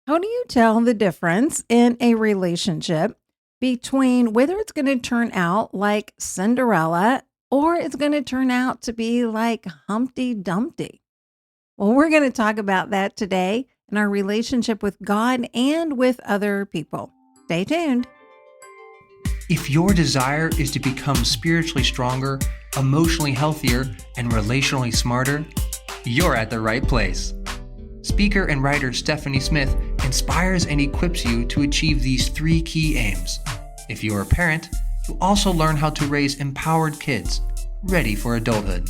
How do you tell the difference in a relationship between whether it's going to turn out like Cinderella or it's going to turn out to be like Humpty Dumpty? Well, we're going to talk about that today in our relationship with God and with other people. Stay tuned. If your desire is to become spiritually stronger, emotionally healthier, and relationally smarter, you're at the right place. Speaker and writer Stephanie Smith inspires and equips you to achieve these three key aims. If you're a parent, you'll also learn how to raise empowered kids, ready for adulthood.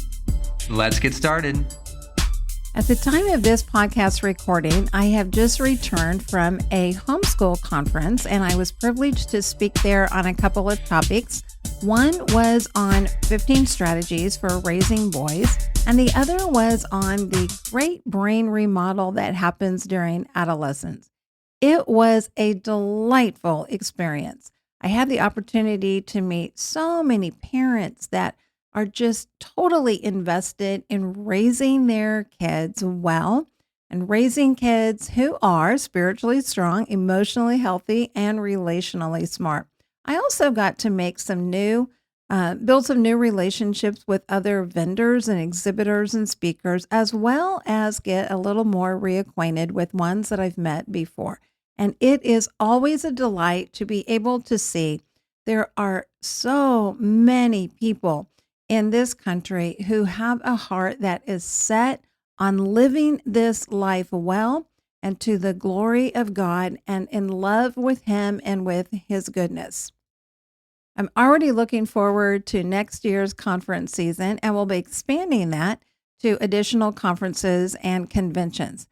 Let's get started. At the time of this podcast recording, I have just returned from a homeschool conference, and I was privileged to speak there on a couple of topics. One was on 15 strategies for raising boys, and the other was on the great brain remodel that happens during adolescence. It was a delightful experience. I had the opportunity to meet so many parents that are just totally invested in raising their kids well and raising kids who are spiritually strong, emotionally healthy, and relationally smart. I also got to make build some new relationships with other vendors and exhibitors and speakers, as well as get a little more reacquainted with ones that I've met before. And it is always a delight to be able to see there are so many people in this country who have a heart that is set on living this life well and to the glory of God and in love with Him and with His goodness. I'm already looking forward to next year's conference season, and we'll be expanding that to additional conferences and conventions.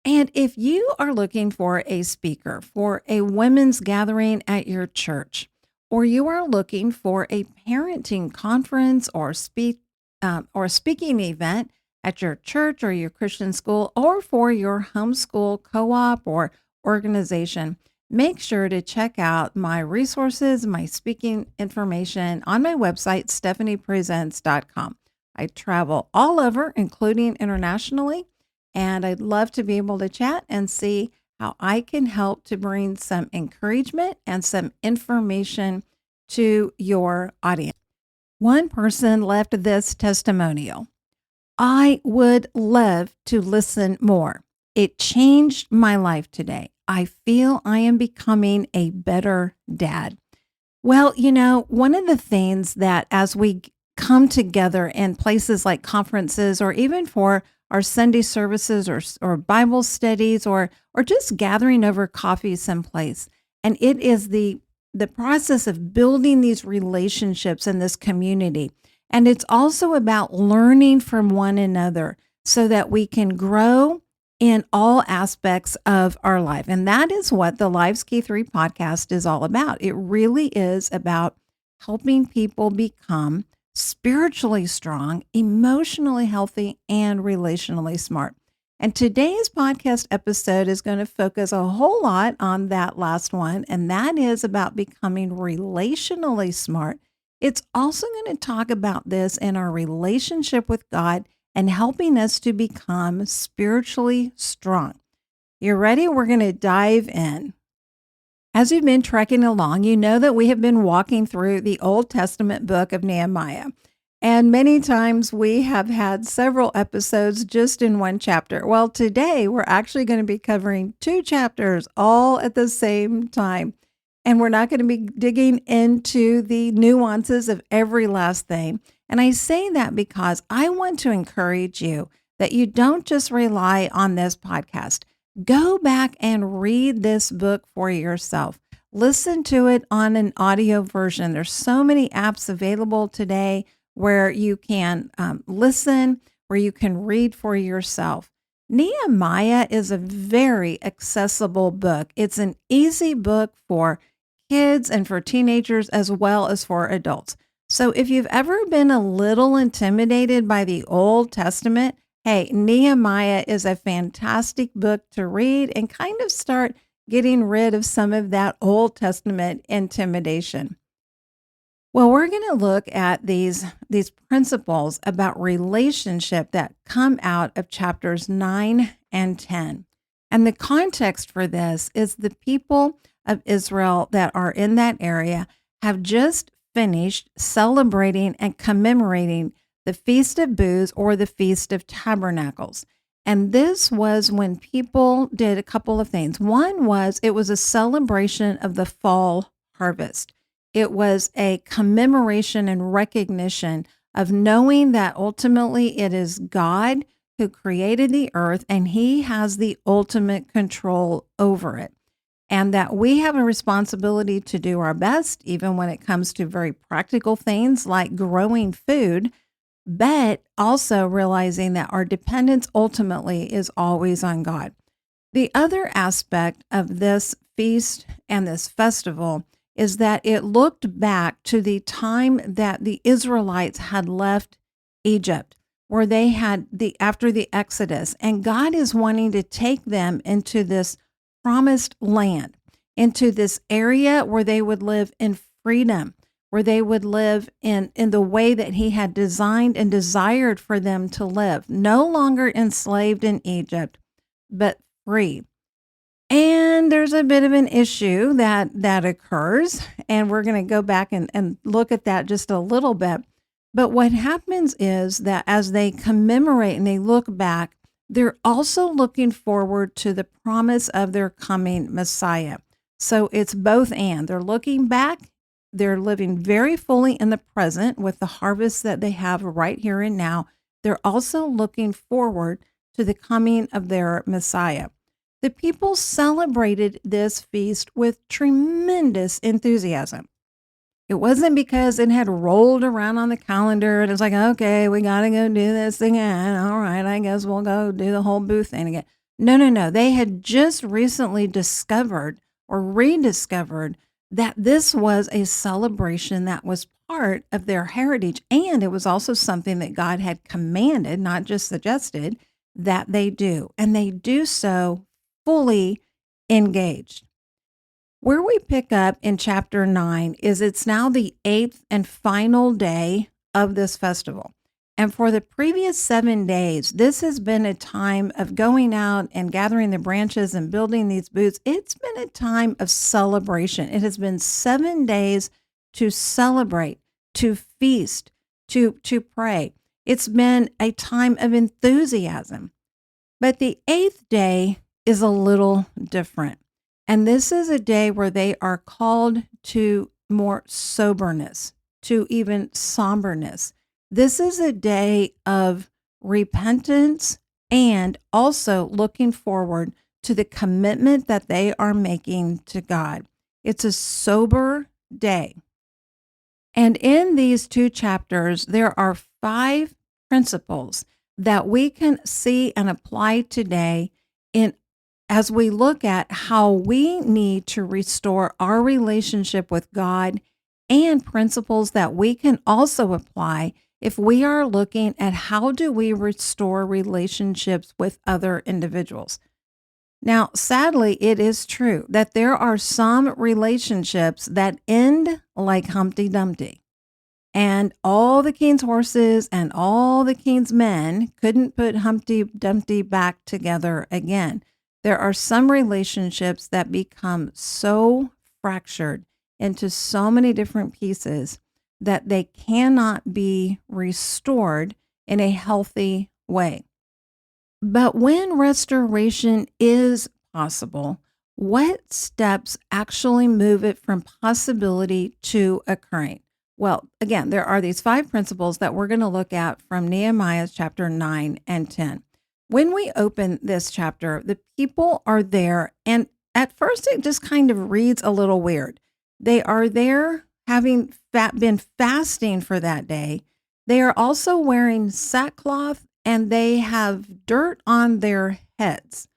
And if you are looking for a speaker for a women's gathering at your church, or you are looking for a parenting conference or speaking event at your church or your Christian school, or for your homeschool co-op or organization, make sure to check out my resources, my speaking information on my website, stephaniepresents.com. I travel all over, including internationally, and I'd love to be able to chat and see how I can help to bring some encouragement and some information to your audience. One person left this testimonial. I would love to listen more. It changed my life today. I feel I am becoming a better dad. Well, one of the things that as we come together in places like conferences or even for our Sunday services or Bible studies or just gathering over coffee someplace. And it is the process of building these relationships in this community. And it's also about learning from one another so that we can grow in all aspects of our life. And that is what the Life's Key 3 podcast is all about. It really is about helping people become spiritually strong, emotionally healthy, and relationally smart. And today's podcast episode is going to focus a whole lot on that last one, and that is about becoming relationally smart. It's also going to talk about this in our relationship with God and helping us to become spiritually strong. You ready? We're going to dive in. As you've been trekking along, you know that we have been walking through the Old Testament book of Nehemiah. And many times we have had several episodes just in one chapter. Well, today we're actually going to be covering 2 chapters all at the same time. And we're not going to be digging into the nuances of every last thing. And I say that because I want to encourage you that you don't just rely on this podcast. Go back and read this book for yourself. Listen to it on an audio version. There's so many apps available today where you can listen, where you can read for yourself. Nehemiah is a very accessible book. It's an easy book for kids and for teenagers as well as for adults. So if you've ever been a little intimidated by the Old Testament, hey, Nehemiah is a fantastic book to read and kind of start getting rid of some of that Old Testament intimidation. Well, we're going to look at these principles about relationship that come out of chapters 9 and 10. And the context for this is the people of Israel that are in that area have just finished celebrating and commemorating the Feast of Booths or the Feast of Tabernacles. And this was when people did a couple of things. One was it was a celebration of the fall harvest. It was a commemoration and recognition of knowing that ultimately it is God who created the earth and he has the ultimate control over it. And that we have a responsibility to do our best, even when it comes to very practical things like growing food, but also realizing that our dependence ultimately is always on God. The other aspect of this feast and this festival is that it looked back to the time that the Israelites had left Egypt, where they had after the Exodus, and God is wanting to take them into this promised land, into this area where they would live in freedom, where they would live in the way that he had designed and desired for them to live, no longer enslaved in Egypt, but free. And there's a bit of an issue that occurs, and we're going to go back and look at that just a little bit. But what happens is that as they commemorate and they look back, they're also looking forward to the promise of their coming Messiah. So it's both and. They're looking back, they're living very fully in the present with the harvest that they have right here and now. They're also looking forward to the coming of their Messiah. The people celebrated this feast with tremendous enthusiasm. It wasn't because it had rolled around on the calendar and it's like, okay, we got to go do this again. All right, I guess we'll go do the whole booth thing again. No. They had just recently discovered or rediscovered that this was a celebration that was part of their heritage. And it was also something that God had commanded, not just suggested, that they do. And they do so fully engaged. Where we pick up in chapter 9 is it's now the 8th and final day of this festival. And for the previous 7 days, this has been a time of going out and gathering the branches and building these booths. It's been a time of celebration. It has been 7 days to celebrate, to feast, to pray. It's been a time of enthusiasm. But the 8th day is a little different. And this is a day where they are called to more soberness, to even somberness. This is a day of repentance and also looking forward to the commitment that they are making to God. It's a sober day. And in these 2 chapters, there are 5 principles that we can see and apply today as we look at how we need to restore our relationship with God, and principles that we can also apply if we are looking at how do we restore relationships with other individuals. Now, sadly, it is true that there are some relationships that end like Humpty Dumpty. And all the king's horses and all the king's men couldn't put Humpty Dumpty back together again. There are some relationships that become so fractured into so many different pieces that they cannot be restored in a healthy way. But when restoration is possible, what steps actually move it from possibility to occurring? Well, again, there are these 5 principles that we're going to look at from Nehemiah chapter 9 and 10. When we open this chapter, the people are there, and at first it just kind of reads a little weird. They are there having been fasting for that day. They are also wearing sackcloth, and they have dirt on their heads.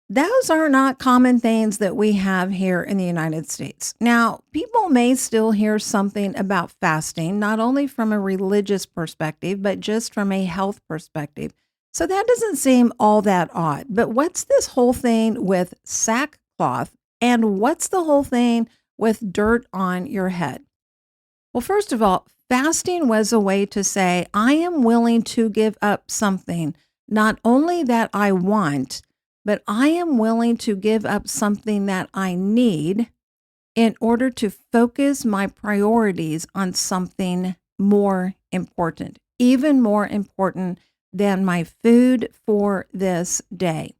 Those are not common things that we have here in the United States. Now, people may still hear something about fasting, not only from a religious perspective, but just from a health perspective. So that doesn't seem all that odd. But what's this whole thing with sackcloth, and what's the whole thing with dirt on your head? Well, first of all, fasting was a way to say, I am willing to give up something, not only that I want, but I am willing to give up something that I need in order to focus my priorities on something more important, even more important than my food for this day.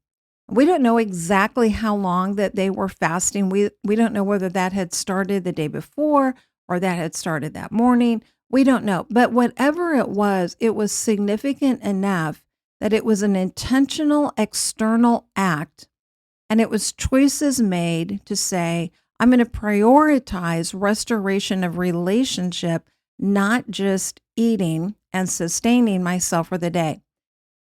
We don't know exactly how long that they were fasting. We don't know whether that had started the day before or that had started that morning. We don't know. But whatever it was significant enough that it was an intentional external act, and it was choices made to say, I'm going to prioritize restoration of relationship, not just eating and sustaining myself for the day.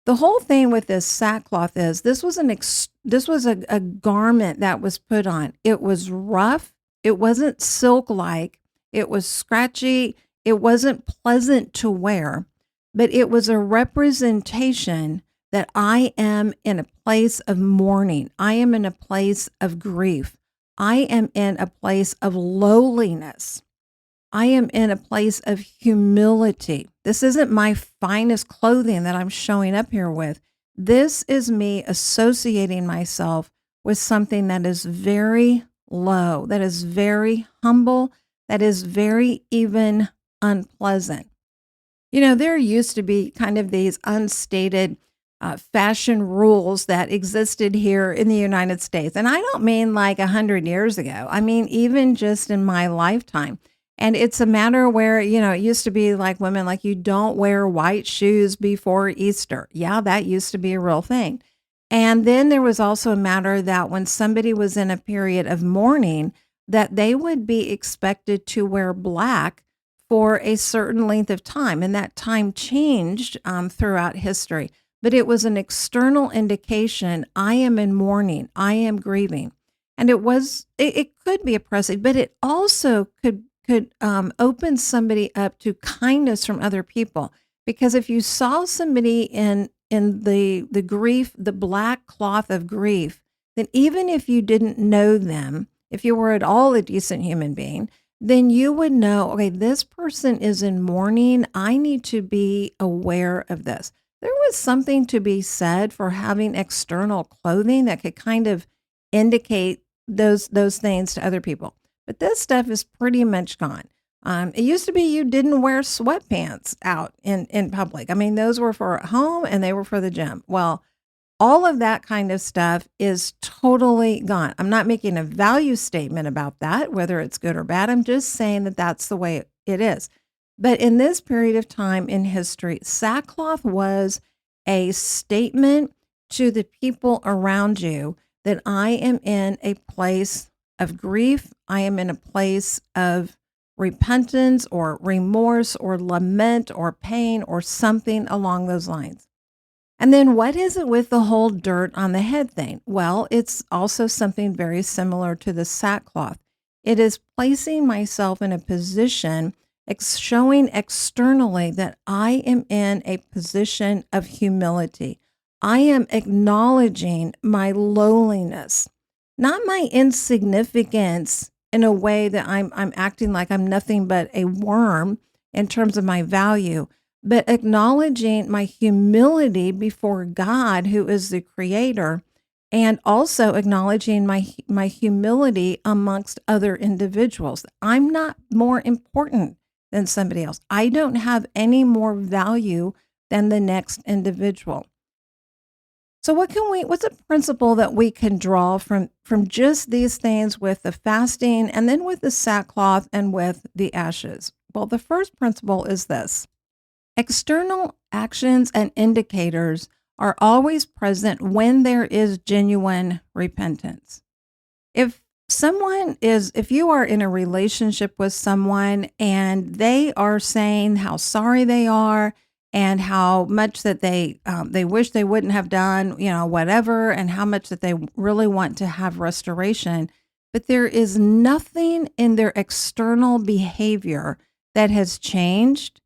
The whole thing with this sackcloth is this was a garment that was put on. It was rough. It wasn't silk-like. It was scratchy. It wasn't pleasant to wear, but it was a representation that I am in a place of mourning. I am in a place of grief. I am in a place of lowliness. I am in a place of humility. This isn't my finest clothing that I'm showing up here with. This is me associating myself with something that is very low, that is very humble, that is very even unpleasant. There used to be kind of these unstated fashion rules that existed here in the United States. And I don't mean like 100 years ago. I mean, even just in my lifetime. And it's a matter where, it used to be like women, like you don't wear white shoes before Easter. Yeah, that used to be a real thing. And then there was also a matter that when somebody was in a period of mourning, that they would be expected to wear black for a certain length of time. And that time changed throughout history. But it was an external indication, I am in mourning, I am grieving. And it could be oppressive, but it also could open somebody up to kindness from other people. Because if you saw somebody in the grief, the black cloth of grief, then even if you didn't know them, if you were at all a decent human being, then you would know, okay, this person is in mourning. I need to be aware of this. There was something to be said for having external clothing that could kind of indicate those things to other people. But this stuff is pretty much gone. It used to be you didn't wear sweatpants out in public. I mean, those were for at home and they were for the gym. Well, all of that kind of stuff is totally gone. I'm not making a value statement about that, whether it's good or bad. I'm just saying that that's the way it is. But in this period of time in history, sackcloth was a statement to the people around you that I am in a place of grief. I am in a place of repentance or remorse or lament or pain or something along those lines. And then what is it with the whole dirt on the head thing? Well, it's also something very similar to the sackcloth. It is placing myself in a position, showing externally that I am in a position of humility. I am acknowledging my lowliness, not my insignificance in a way that I'm acting like I'm nothing but a worm in terms of my value, but acknowledging my humility before God, who is the creator, and also acknowledging my humility amongst other individuals. I'm not more important than somebody else. I don't have any more value than the next individual. So what's a principle that we can draw from just these things with the fasting and then with the sackcloth and with the ashes? Well, the first principle is this. External actions and indicators are always present when there is genuine repentance. If you are in a relationship with someone and they are saying how sorry they are and how much that they wish they wouldn't have done, whatever, and how much that they really want to have restoration, but there is nothing in their external behavior that has changed,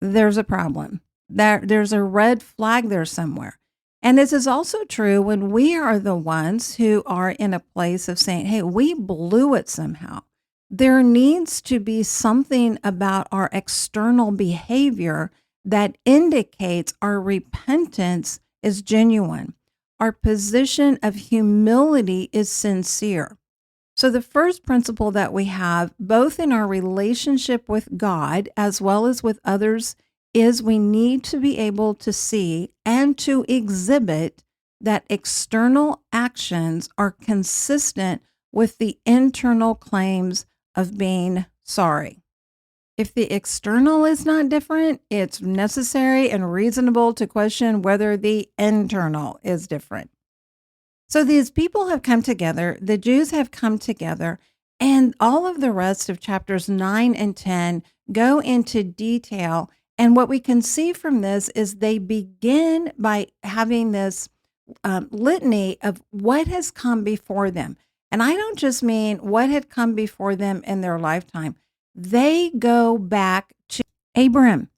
there's a problem. There's a red flag there somewhere. And this is also true when we are the ones who are in a place of saying, hey, we blew it somehow. There needs to be something about our external behavior that indicates our repentance is genuine. our position of humility is sincere. So, the first principle that we have, both in our relationship with God as well as with others, is we need to be able to see and to exhibit that external actions are consistent with the internal claims of being sorry. If the external is not different, it's necessary and reasonable to question whether the internal is different. So these people have come together, the Jews have come together, and all of the rest of chapters 9 and 10 go into detail. And what we can see from this is they begin by having this litany of what has come before them. And I don't just mean what had come before them in their lifetime. They go back to Abraham.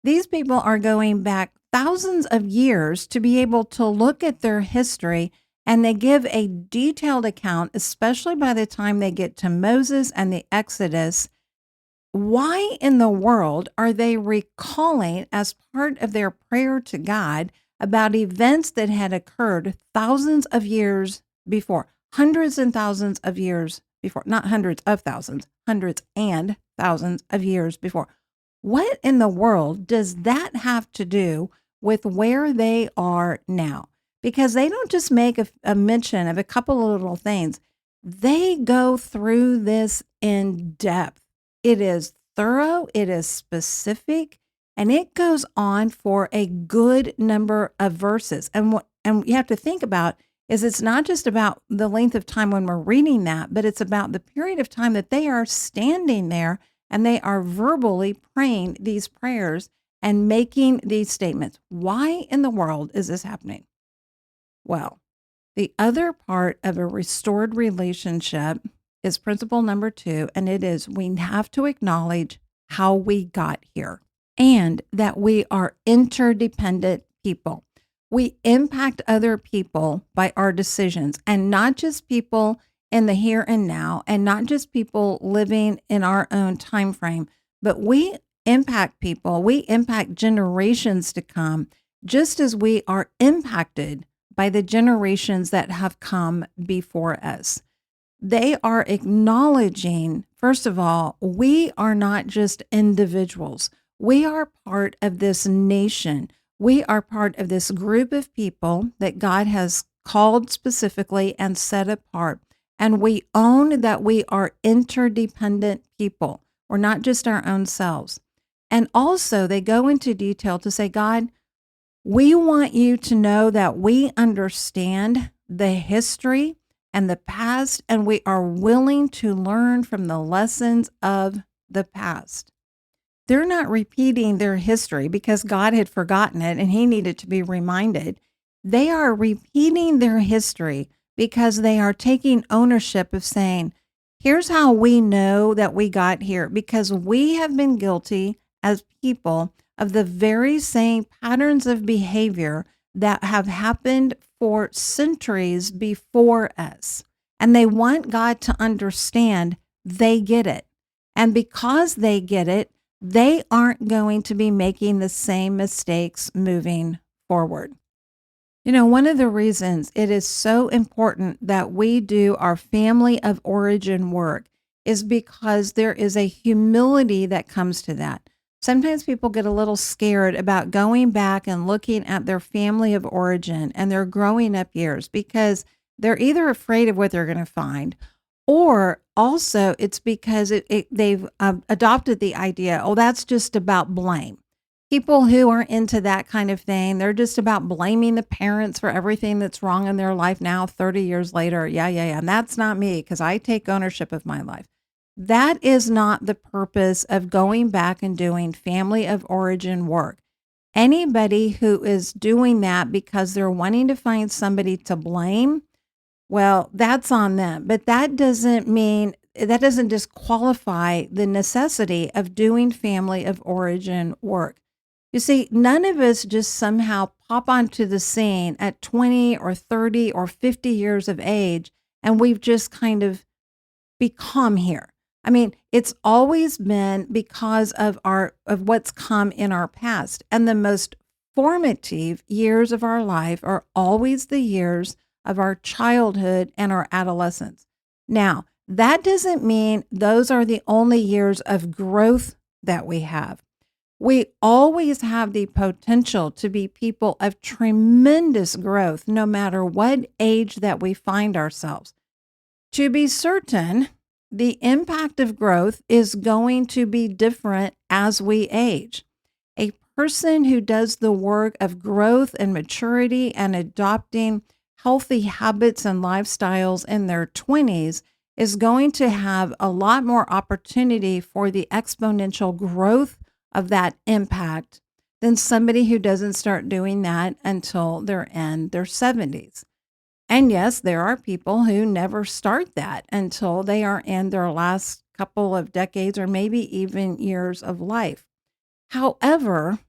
These people are going back thousands of years to be able to look at their history, and they give a detailed account, especially by the time they get to Moses and the Exodus. Why in the world are they recalling as part of their prayer to God about events that had occurred thousands of years before, hundreds and thousands of years before, not hundreds of thousands, hundreds and thousands of years before? What in the world does that have to do with where they are now? Because they don't just make a mention of a couple of little things. They go through this in depth. It is thorough, it is specific, and it goes on for a good number of verses. And what you have to think about is it's not just about the length of time when we're reading that, but it's about the period of time that they are standing there and they are verbally praying these prayers and making these statements. Why in the world is this happening? Well, the other part of a restored relationship is principle number 2, and it is we have to acknowledge how we got here and that we are interdependent people. We impact other people by our decisions, and not just people in the here and now, and not just people living in our own time frame, but we impact people, we impact generations to come, just as we are impacted by the generations that have come before us. They are acknowledging, first of all, we are not just individuals. We are part of this nation. We are part of this group of people that God has called specifically and set apart. And we own that we are interdependent people. We're not just our own selves. And also they go into detail to say, God, we want you to know that we understand the history and the past, and we are willing to learn from the lessons of the past. They're not repeating their history because God had forgotten it and he needed to be reminded. They are repeating their history because they are taking ownership of saying, here's how we know that we got here, because we have been guilty as people of the very same patterns of behavior that have happened for centuries before us. And they want God to understand they get it. And because they get it, they aren't going to be making the same mistakes moving forward. You know, one of the reasons it is so important that we do our family of origin work is because there is a humility that comes to that. Sometimes people get a little scared about going back and looking at their family of origin and their growing up years because they're either afraid of what they're going to find, or also it's because they've adopted the idea, oh, that's just about blame. People who are into that kind of thing, they're just about blaming the parents for everything that's wrong in their life now, 30 years later. Yeah. And that's not me because I take ownership of my life. That is not the purpose of going back and doing family of origin work. Anybody who is doing that because they're wanting to find somebody to blame, well, that's on them. But that doesn't disqualify the necessity of doing family of origin work. You see, none of us just somehow pop onto the scene at 20 or 30 or 50 years of age, and we've just kind of become here. I mean, it's always been because of what's come in our past. And the most formative years of our life are always the years of our childhood and our adolescence. Now, that doesn't mean those are the only years of growth that we have. We always have the potential to be people of tremendous growth, no matter what age that we find ourselves. To be certain, the impact of growth is going to be different as we age. A person who does the work of growth and maturity and adopting healthy habits and lifestyles in their 20s is going to have a lot more opportunity for the exponential growth of that impact than somebody who doesn't start doing that until they're in their 70s. And yes, there are people who never start that until they are in their last couple of decades or maybe even years of life. However,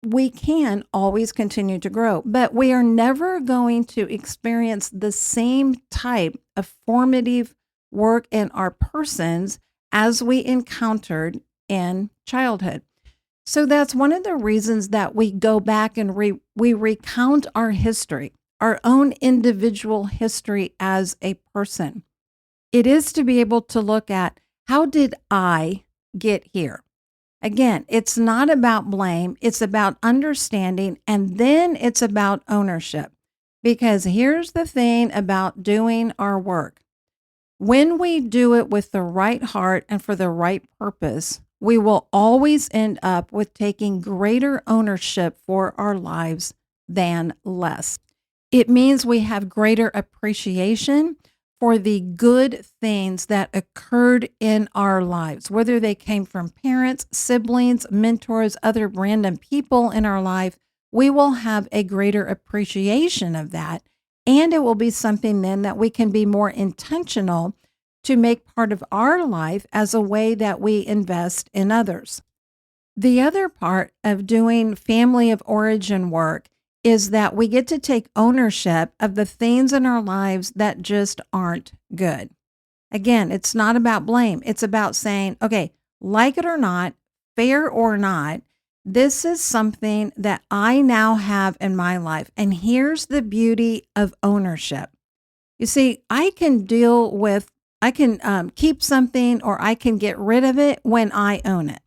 we can always continue to grow, but we are never going to experience the same type of formative work in our persons as we encountered in childhood. So that's one of the reasons that we go back and we recount our history, our own individual history as a person. It is to be able to look at, how did I get here? Again, it's not about blame. It's about understanding, and then it's about ownership. Because here's the thing about doing our work. When we do it with the right heart and for the right purpose, we will always end up with taking greater ownership for our lives than less. It means we have greater appreciation for the good things that occurred in our lives, whether they came from parents, siblings, mentors, other random people in our life. We will have a greater appreciation of that. And it will be something then that we can be more intentional to make part of our life as a way that we invest in others. The other part of doing family of origin work is that we get to take ownership of the things in our lives that just aren't good. Again, it's not about blame. It's about saying, okay, like it or not, fair or not, this is something that I now have in my life. And here's the beauty of ownership. You see, I can keep something or I can get rid of it when I own it.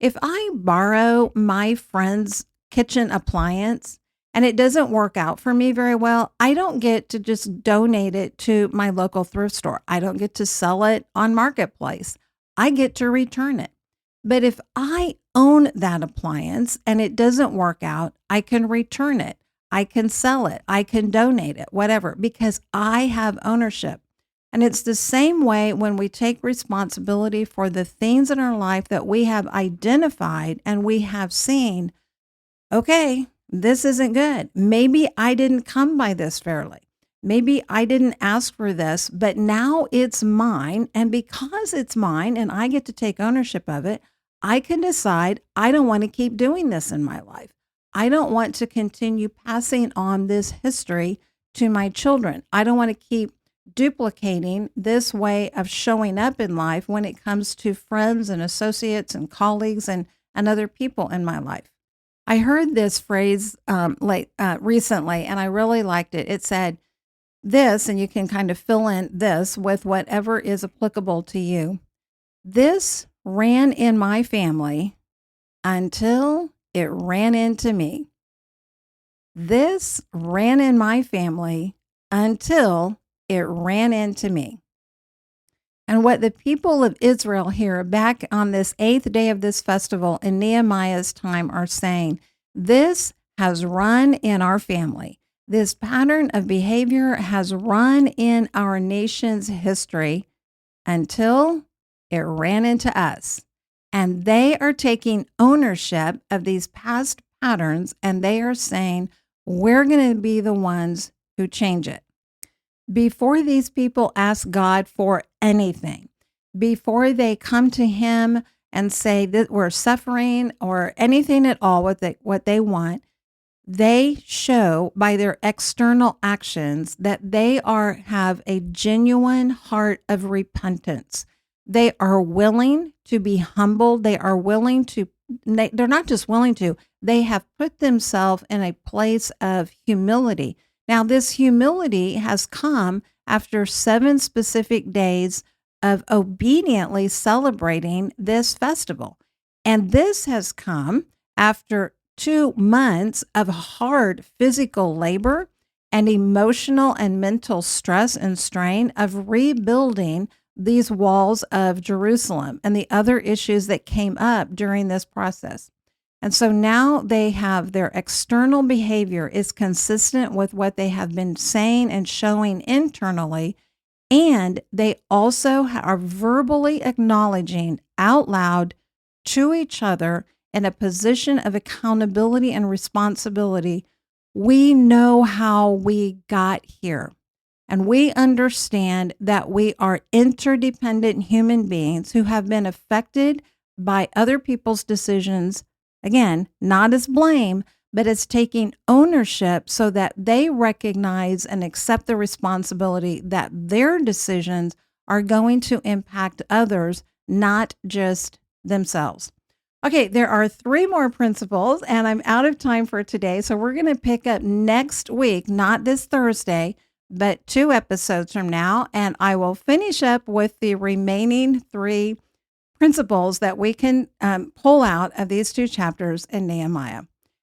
If I borrow my friend's kitchen appliance and it doesn't work out for me very well, I don't get to just donate it to my local thrift store. I don't get to sell it on Marketplace. I get to return it. But if I own that appliance and it doesn't work out, I can return it. I can sell it. I can donate it, whatever, because I have ownership. And it's the same way when we take responsibility for the things in our life that we have identified and we have seen, okay, this isn't good. Maybe I didn't come by this fairly. Maybe I didn't ask for this, but now it's mine. And because it's mine and I get to take ownership of it, I can decide I don't want to keep doing this in my life. I don't want to continue passing on this history to my children. I don't want to keep duplicating this way of showing up in life when it comes to friends and associates and colleagues and other people in my life. I heard this phrase recently, and I really liked it. It said this, and you can kind of fill in this with whatever is applicable to you. This ran in my family until it ran into me. This ran in my family until it ran into me. And what the people of Israel here back on this 8th day of this festival in Nehemiah's time are saying, this has run in our family. This pattern of behavior has run in our nation's history until it ran into us. And they are taking ownership of these past patterns, and they are saying, we're going to be the ones who change it. Before these people ask God for anything, before they come to him and say that we're suffering or anything at all, what they want, they show by their external actions that they have a genuine heart of repentance. They are willing to be humbled. They are willing to they're not just willing to, they have put themselves in a place of humility. Now, this humility has come after 7 specific days of obediently celebrating this festival. And this has come after 2 months of hard physical labor and emotional and mental stress and strain of rebuilding these walls of Jerusalem and the other issues that came up during this process. And so now they have their external behavior is consistent with what they have been saying and showing internally. And they also are verbally acknowledging out loud to each other in a position of accountability and responsibility. We know how we got here. And we understand that we are interdependent human beings who have been affected by other people's decisions. Again, not as blame, but as taking ownership so that they recognize and accept the responsibility that their decisions are going to impact others, not just themselves. Okay, there are 3 more principles, and I'm out of time for today. So we're going to pick up next week, not this Thursday, but 2 episodes from now. And I will finish up with the remaining 3 principles that we can pull out of these 2 chapters in Nehemiah.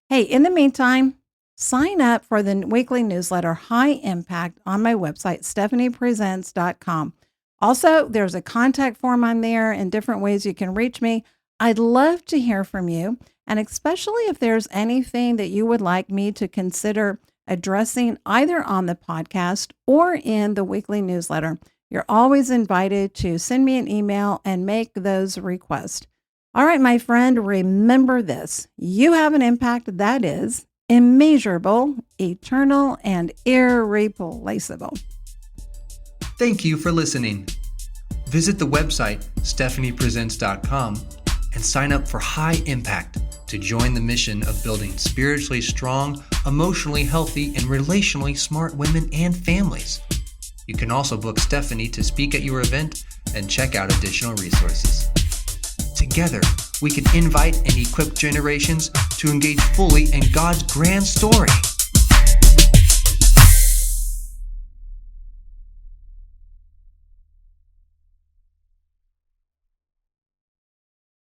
Hey, in the meantime, sign up for the weekly newsletter, High Impact, on my website, stephaniepresents.com. Also, there's a contact form on there and different ways you can reach me. I'd love to hear from you, and especially if there's anything that you would like me to consider addressing either on the podcast or in the weekly newsletter. You're always invited to send me an email and make those requests. All right, my friend, remember this. You have an impact that is immeasurable, eternal, and irreplaceable. Thank you for listening. Visit the website, stephaniepresents.com, and sign up for High Impact to join the mission of building spiritually strong, emotionally healthy, and relationally smart women and families. You can also book Stephanie to speak at your event and check out additional resources. Together, we can invite and equip generations to engage fully in God's grand story.